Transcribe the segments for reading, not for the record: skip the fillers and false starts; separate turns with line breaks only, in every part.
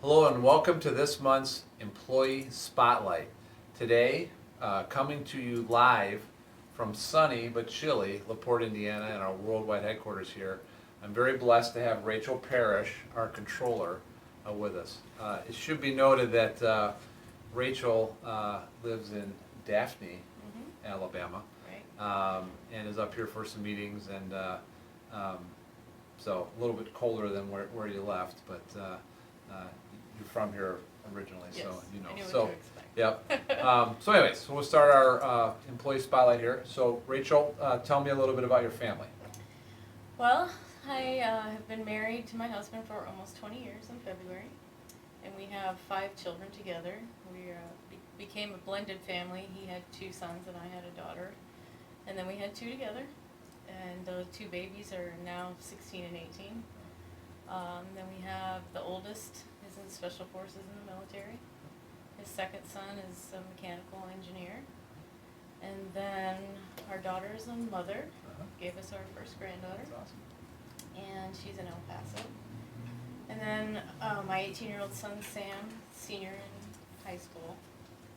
Hello and welcome to this month's Employee Spotlight. Today, coming to you live from sunny but chilly LaPorte, Indiana, and our worldwide headquarters here. I'm very blessed to have Rachael Pearish, our controller, with us. It should be noted that Rachael lives in Daphne, Alabama,
Right.
and is up here for some meetings, and so a little bit colder than where you left, but you're from here originally, so
Yes,
you know.
I knew what
So,
to expect.
yep. So anyways, so we'll start our employee spotlight here. So Rachael, tell me a little bit about your family.
Well, I have been married to my husband for almost 20 years in February, and we have 5 children together. We became a blended family. He had 2 sons and I had a daughter, and then we had 2 together, and those 2 babies are now 16 and 18. Then we have the oldest is in special forces in the military. His second son is a mechanical engineer. And then our daughter is a mother, gave us our first granddaughter,
That's awesome.
and she's in El Paso. And then my 18-year-old son Sam, senior in high school,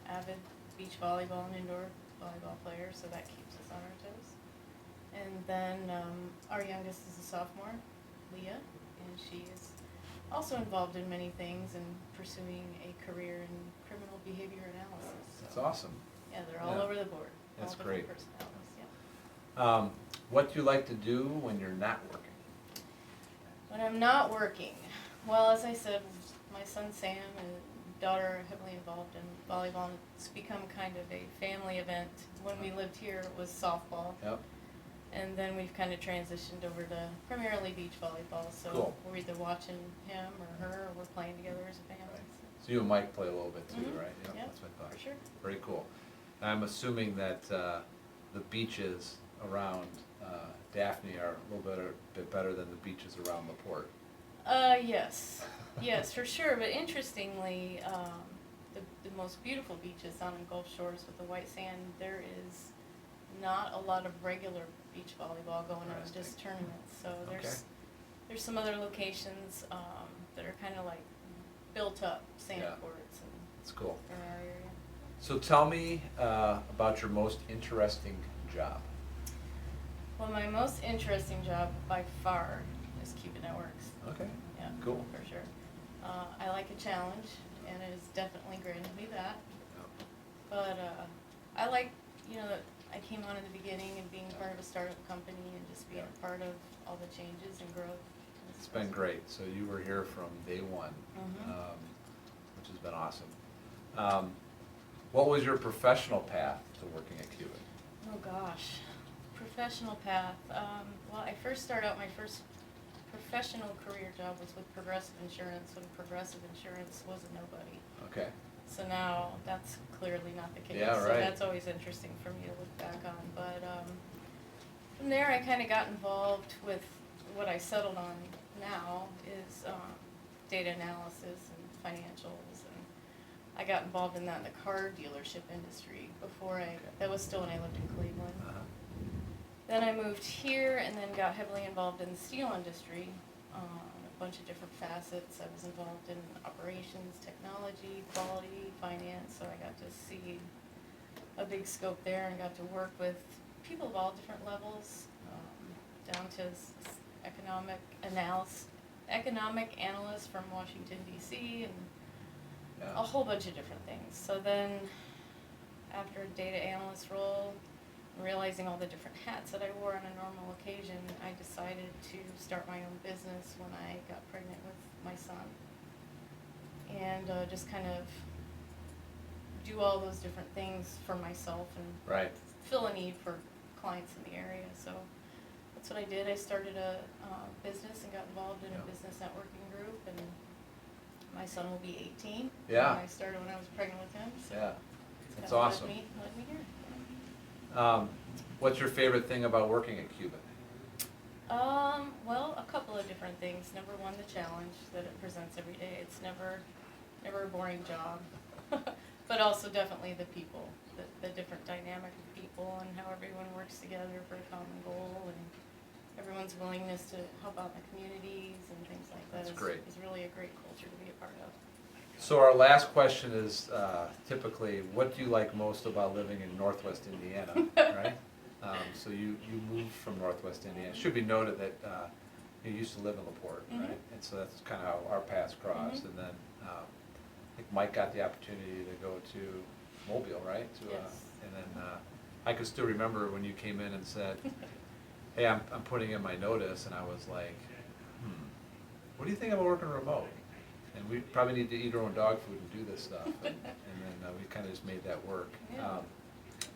avid beach volleyball and indoor volleyball player, so that keeps us on our toes. And then our youngest is a sophomore, Leah, and she is also involved in many things and pursuing a career in criminal behavior analysis.
That's
So,
awesome.
yeah, they're all
Yeah.
over the board.
That's
all different
great.
personalities, yeah.
What do you like to do when you're not working?
When I'm not working, well, as I said, my son Sam and daughter are heavily involved in volleyball. And it's become kind of a family event. When we lived here, it was softball.
Yep.
And then we've kind of transitioned over to primarily beach volleyball. So
Cool.
we're either watching him or her, or we're playing together as a family.
Right. So you and Mike play a little bit too,
Mhm.
right?
Yep,
That's what I thought.
for sure.
Very cool. And I'm assuming that the beaches around Daphne are a little bit better than the beaches around LaPorte.
Yes. Yes, for sure. But interestingly, the most beautiful beaches down in Gulf Shores with the white sand, there is not a lot of regular beach volleyball going on,
Interesting.
just tournaments. So
Okay.
there's some other locations that are kind of like built up sand
Yeah.
courts
That's cool.
in our area.
So tell me about your most interesting job.
Well, my most interesting job by far is Qubit Networks.
Okay.
Yeah,
Cool.
for sure. I like a challenge, and it has definitely granted me that. But I like, that I came on in the beginning and being part of a startup company and just being a part of all the changes and growth.
It's been great. So you were here from day one,
Mhm.
which has been awesome. What was your professional path to working at Qubit?
Oh gosh, professional path. Well, I first started out, my first professional career job was with Progressive Insurance when Progressive Insurance was a nobody.
Okay.
So now that's clearly not the case.
Yeah,
So
right.
that's always interesting for me to look back on. But from there, I kind of got involved with what I settled on now is data analysis and financials, and I got involved in that in the car dealership industry before that was still when I lived in Cleveland. Then I moved here and then got heavily involved in the steel industry, a bunch of different facets. I was involved in operations, technology, quality, finance, so I got to see a big scope there and got to work with people of all different levels, down to economic analysts from Washington, D.C., and
Yeah.
a whole bunch of different things. So then, after a data analyst role, realizing all the different hats that I wore on a normal occasion, I decided to start my own business when I got pregnant with my son. And just kind of do all those different things for myself and
Right.
fill a need for clients in the area. So that's what I did. I started a business and got involved in a
Yeah.
business networking group, and my son will be 18.
Yeah.
And I started when I was pregnant with him. So
Yeah.
it's
That's
kinda
awesome.
led me here.
What's your favorite thing about working at Qubit?
Well, a couple of different things. Number one, the challenge that it presents every day. It's never a boring job. But also definitely the people, the different dynamic of people and how everyone works together for a common goal, and everyone's willingness to help out in the communities and things like that
That's
is
great.
really a great culture to be a part of.
So our last question is typically, what do you like most about living in Northwest Indiana, right? So you moved from Northwest Indiana. It should be noted that you used to live in LaPorte,
Mhm.
right? And so that's kind of how our paths crossed.
Mhm.
And then I think Mike got the opportunity to go to Mobile, right?
Yes.
And then I could still remember when you came in and said, hey, I'm putting in my notice, and I was like, what do you think about working remote? And we probably need to eat our own dog food and do this stuff. And then we kind of just made that work.
Yeah.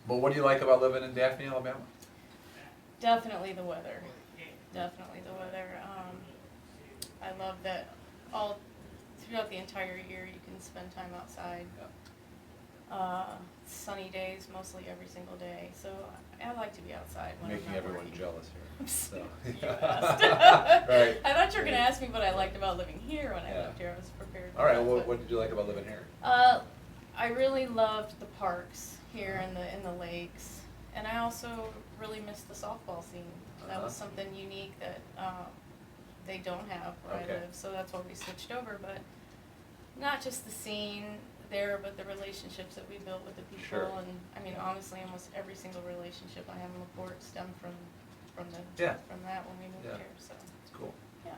But what do you like about living in Daphne, Alabama?
Definitely the weather. Definitely the weather. I love that all throughout the entire year you can spend time outside. Sunny days mostly every single day. So I like to be outside when
Making
I'm not
everyone
working.
jealous here. So.
You asked.
Right.
I thought you were going to ask me what I liked about living here when I
Yeah.
lived here. I was prepared.
All right.
for
Well,
that,
what did you like about living here?
I really loved the parks here and the lakes, and I also really missed the softball scene. That was something unique that they don't have where
Okay.
I live, so that's why we switched over. But not just the scene there, but the relationships that we built with the people.
Sure.
And I mean, honestly, almost every single relationship I have in LaPorte stemmed from
Yeah.
that when we moved
Yeah.
here. So
It's cool.
yeah.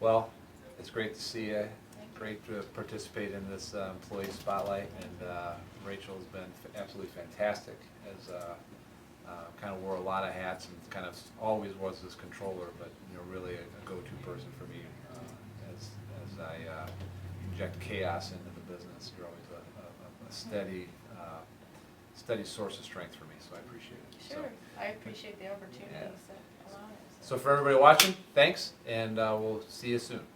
Well, it's great to see you. Great to participate in this employee spotlight, and Rachel has been absolutely fantastic. As kind of wore a lot of hats and kind of always was this controller, but really a go-to person for me as I inject chaos into the business. You're always a steady source of strength for me, so I appreciate it.
Sure. I appreciate the opportunities
Yeah.
that allow us.
So for everybody watching, thanks, and we'll see you soon.